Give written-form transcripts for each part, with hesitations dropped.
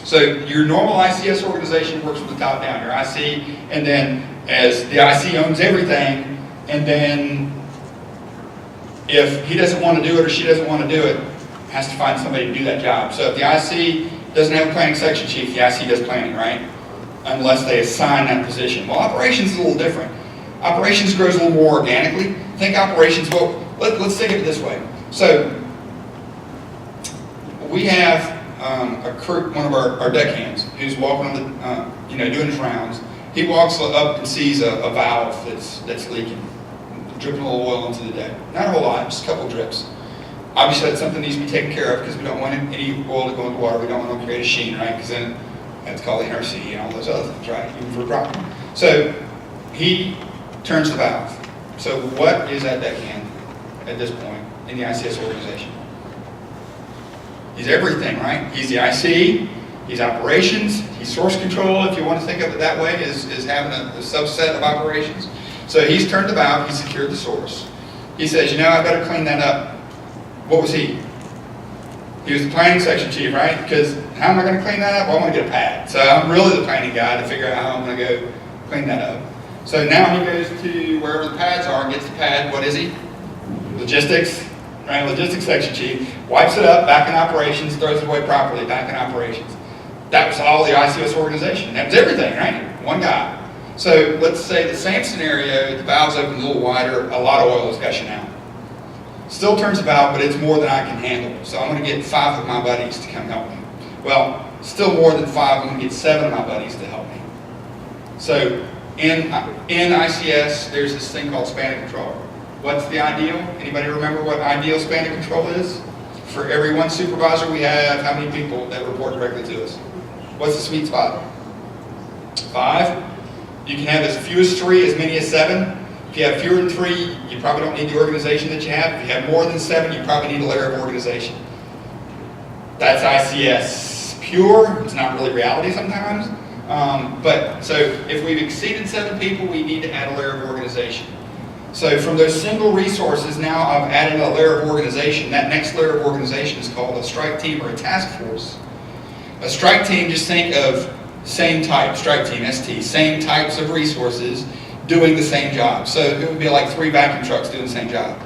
So your normal ICS organization works from the top down, your IC, and then as the IC owns everything, and then if he doesn't want to do it or she doesn't want to do it, has to find somebody to do that job. So if the IC doesn't have a planning section chief, the IC does planning, right? Unless they assign that position. Well, operations is a little different. Operations grows a little more organically. Think operations, well, let's think of it this way. So we have one of our deckhands who's walking on the, doing his rounds. He walks up and sees a valve that's leaking, dripping a little oil into the deck. Not a whole lot, just a couple drips. Obviously, that's something that needs to be taken care of because we don't want any oil to go into water. We don't want to create a sheen, right? Because then that's called the NRC and all those other things, right? Even for a problem. So he turns the valve. So what is that deckhand at this point in the ICS organization? He's everything, right? He's the IC, he's operations, he's source control, if you want to think of it that way, is having a subset of operations. So he's turned the valve, he's secured the source. He says, I better clean that up. What was he? He was the planning section chief, right? Because how am I going to clean that up? Well, I want to get a pad. So I'm really the planning guy to figure out how I'm going to go clean that up. So now he goes to wherever the pads are and gets the pad. What is he? Logistics, right? Logistics section chief. Wipes it up, back in operations, throws it away properly, back in operations. That was all the ICS organization. That was everything, right? One guy. So let's say the same scenario, the valve's open a little wider, a lot of oil is gushing out. Still turns the valve, but it's more than I can handle. So I'm going to get 5 of my buddies to come help me. Well, still more than 5, I'm going to get 7 of my buddies to help me. So in ICS, there's this thing called span of control. What's the ideal? Anybody remember what ideal span of control is? For every one supervisor we have, how many people that report directly to us? What's the sweet spot? 5. You can have as few as 3, as many as 7. If you have fewer than 3, you probably don't need the organization that you have. If you have more than 7, you probably need a layer of organization. That's ICS pure. It's not really reality sometimes. But so if we've exceeded 7 people, we need to add a layer of organization. So from those single resources, now I've added a layer of organization. That next layer of organization is called a strike team or a task force. A strike team, just think of same type, strike team, ST, same types of resources doing the same job. So it would be like 3 vacuum trucks doing the same job.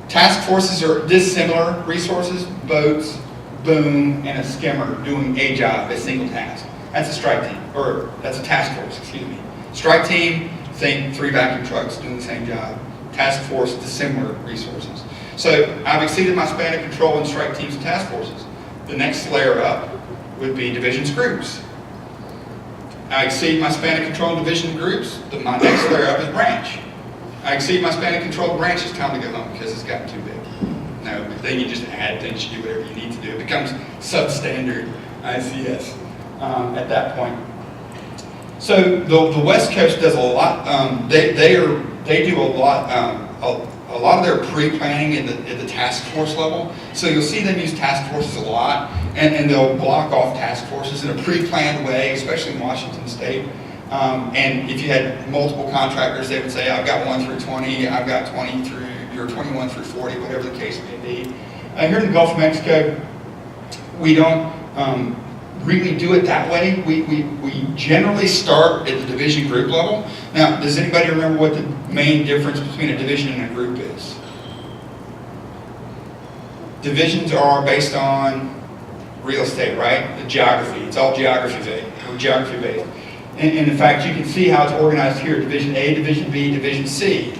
Task forces are dissimilar resources, boats, boom, and a skimmer doing a job, a single task. That's a strike team, or that's a task force, excuse me. Strike team, think 3 vacuum trucks doing the same job. Task force, dissimilar resources. So I've exceeded my span of control in strike teams and task forces. The next layer up would be divisions groups. I exceed my span of control in division groups, my next layer up is branch. I exceed my span of control in branch, it's time to go home because it's gotten too big. No, but then you just add things, you do whatever you need to do. It becomes substandard ICS at that point. So the West Coast does a lot. They do a lot of their pre-planning at the task force level. So you'll see them use task forces a lot, and they'll block off task forces in a pre-planned way, especially in Washington State. And if you had multiple contractors, they would say, I've got 1 through 20, I've got 20 through, or 21 through 40, whatever the case may be. Here in the Gulf of Mexico, we don't really do it that way. We generally start at the division group level. Now, does anybody remember what the main difference between a division and a group is? Divisions are based on real estate, right? The geography. It's all geography based. And in fact, you can see how it's organized here. Division A, Division B, Division C.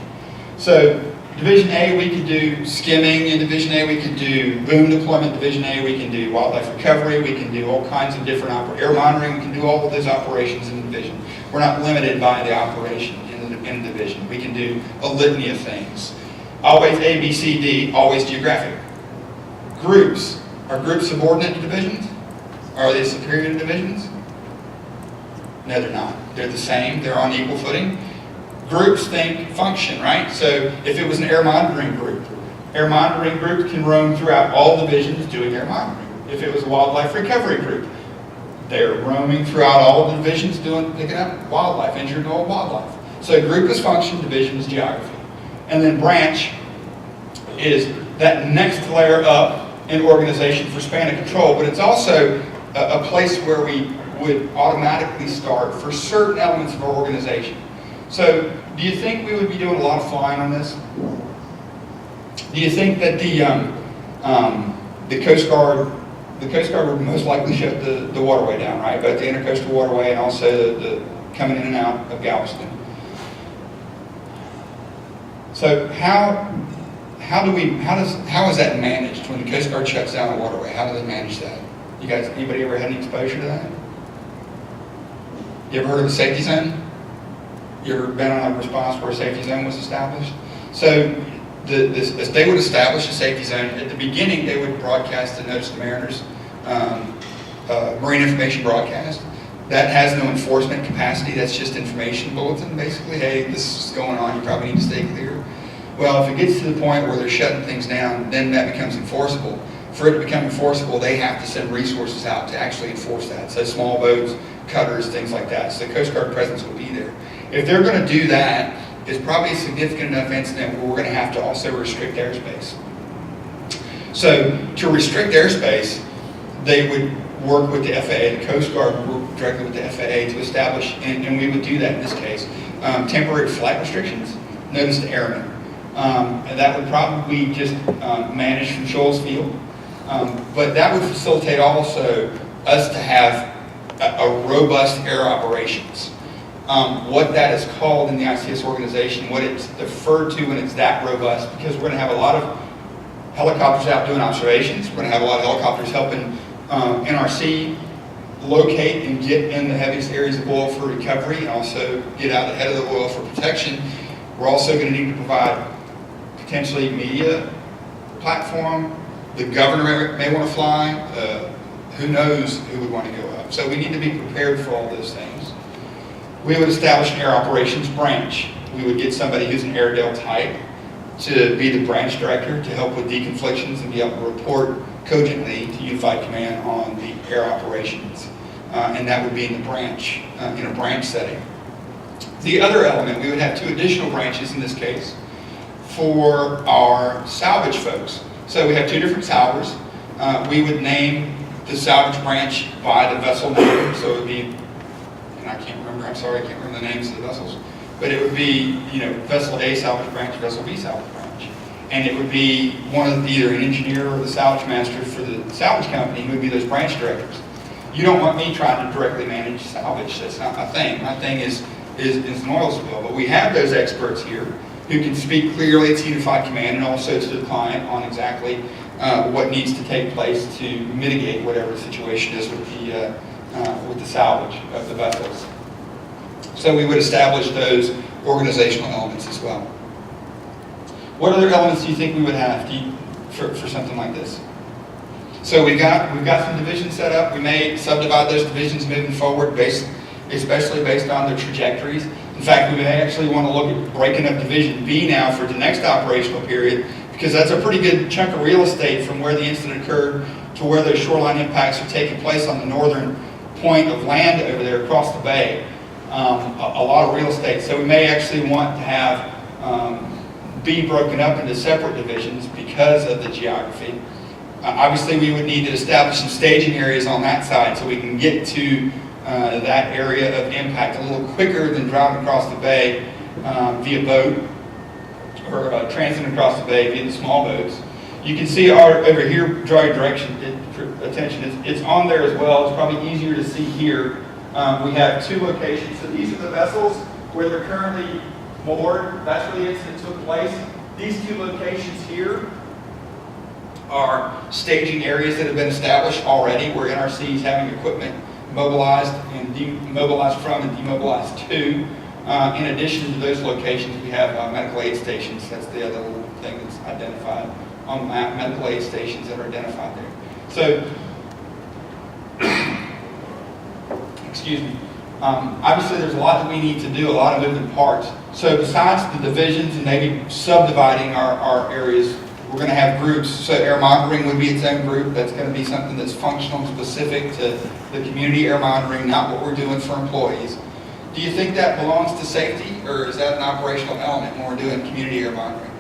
So Division A, we could do skimming. In Division A, we could do boom deployment. Division A, we can do wildlife recovery. We can do all kinds of different air monitoring. We can do all of those operations in the division. We're not limited by the operation in the division. We can do a litany of things. Always A, B, C, D, always geographic. Groups. Are groups subordinate to divisions? Are they superior to divisions? No, they're not. They're the same. They're on equal footing. Groups think function, right? So if it was an air monitoring group can roam throughout all divisions doing air monitoring. If it was a wildlife recovery group, they're roaming throughout all the divisions picking up wildlife, injured and old wildlife. So group is function, division is geography. And then branch is that next layer up in organization for span of control, but it's also a place where we would automatically start for certain elements of our organization. So do you think we would be doing a lot of flying on this? Do you think that the Coast Guard would most likely shut the waterway down, right? Both the intercoastal waterway and also the coming in and out of Galveston. So how is that managed when the Coast Guard shuts down a waterway? How do they manage that? You guys, anybody ever had any exposure to that? You ever heard of a safety zone? You ever been on a response where a safety zone was established? So as they would establish a safety zone, at the beginning they would broadcast the Notice to Mariners, Marine Information Broadcast. That has no enforcement capacity, that's just information bulletin, basically. Hey, this is going on, you probably need to stay clear. Well, if it gets to the point where they're shutting things down, then that becomes enforceable. For it to become enforceable, they have to send resources out to actually enforce that. So small boats, cutters, things like that. So the Coast Guard presence will be there. If they're going to do that, it's probably a significant enough incident where we're going to have to also restrict airspace. So to restrict airspace, they would work with the FAA, the Coast Guard would work directly with the FAA to establish, and we would do that in this case, temporary flight restrictions, notice to airmen. And that would probably just manage from Shoals Field. But that would facilitate also us to have a robust air operations. What that is called in the ICS organization, what it's deferred to when it's that robust, because we're going to have a lot of helicopters out doing observations. We're going to have a lot of helicopters helping NRC locate and get in the heaviest areas of oil for recovery and also get out ahead of the oil for protection. We're also going to need to provide potentially media platform. The governor may want to fly. Who knows who would want to go up. So we need to be prepared for all those things. We would establish an air operations branch. We would get somebody who's an Airedale type to be the branch director to help with deconflictions and be able to report cogently to Unified Command on the air operations. And that would be in the branch, in a branch setting. The other element, we would have 2 additional branches in this case for our salvage folks. So we have 2 different salvers. We would name the salvage branch by the vessel number. So it would be, and I can't remember, I'm sorry, I can't remember the names of the vessels. But it would be, vessel A salvage branch, vessel B salvage branch. And it would be one of either an engineer or the salvage master for the salvage company who would be those branch directors. You don't want me trying to directly manage salvage. That's not my thing. My thing is an oil spill. But we have those experts here who can speak clearly to Unified Command and also to the client on exactly what needs to take place to mitigate whatever the situation is with the salvage of the vessels. So we would establish those organizational elements as well. What other elements do you think we would have for something like this? So we've got some divisions set up. We may subdivide those divisions moving forward, especially based on their trajectories. In fact, we may actually want to look at breaking up Division B now for the next operational period, because that's a pretty good chunk of real estate from where the incident occurred to where those shoreline impacts are taking place on the northern point of land over there across the bay. A lot of real estate. So we may actually want to have B broken up into separate divisions because of the geography. Obviously, we would need to establish some staging areas on that side so we can get to that area of impact a little quicker than driving across the bay via boat or transiting across the bay via the small boats. You can see over here, draw your attention, it's on there as well. It's probably easier to see here. We have 2 locations. So these are the vessels where they're currently moored. That's where the incident took place. These 2 locations here are staging areas that have been established already where NRC is having equipment mobilized and demobilized from and demobilized to. In addition to those locations, we have medical aid stations. That's the other little thing that's identified on the map, medical aid stations that are identified there. So, excuse me. Obviously, there's a lot that we need to do, a lot of moving parts. So besides the divisions and maybe subdividing our areas, we're going to have groups. So air monitoring would be its own group. That's going to be something that's functional, specific to the community air monitoring, not what we're doing for employees. Do you think that belongs to safety, or is that an operational element when we're doing community air monitoring?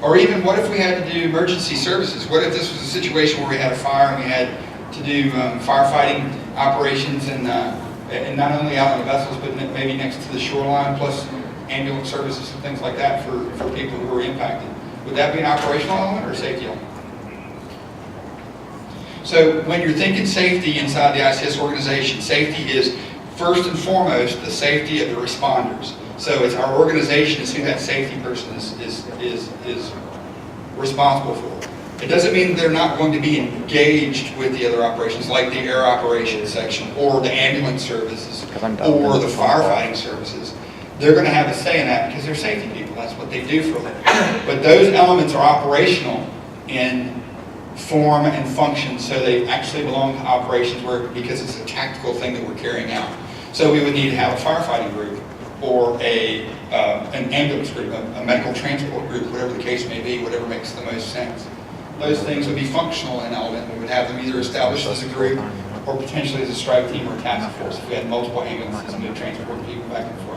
Or even, what if we had to do emergency services? What if this was a situation where we had a fire and we had to do firefighting operations and not only out on the vessels, but maybe next to the shoreline, plus ambulance services and things like that for people who are impacted. Would that be an operational element or a safety element? So when you're thinking safety inside the ICS organization, safety is first and foremost the safety of the responders. So it's our organization is who that safety person is responsible for. It doesn't mean they're not going to be engaged with the other operations, like the air operations section, or the ambulance services, or the firefighting services. They're going to have a say in that because they're safety people. That's what they do for a living. But those elements are operational in form and function, so they actually belong to operations because it's a tactical thing that we're carrying out. So we would need to have a firefighting group, or an ambulance group, a medical transport group, whatever the case may be, whatever makes the most sense. Those things would be functional in element. We would have them either established as a group or potentially as a strike team or a task force if we had multiple ambulances and we transport people back and forth.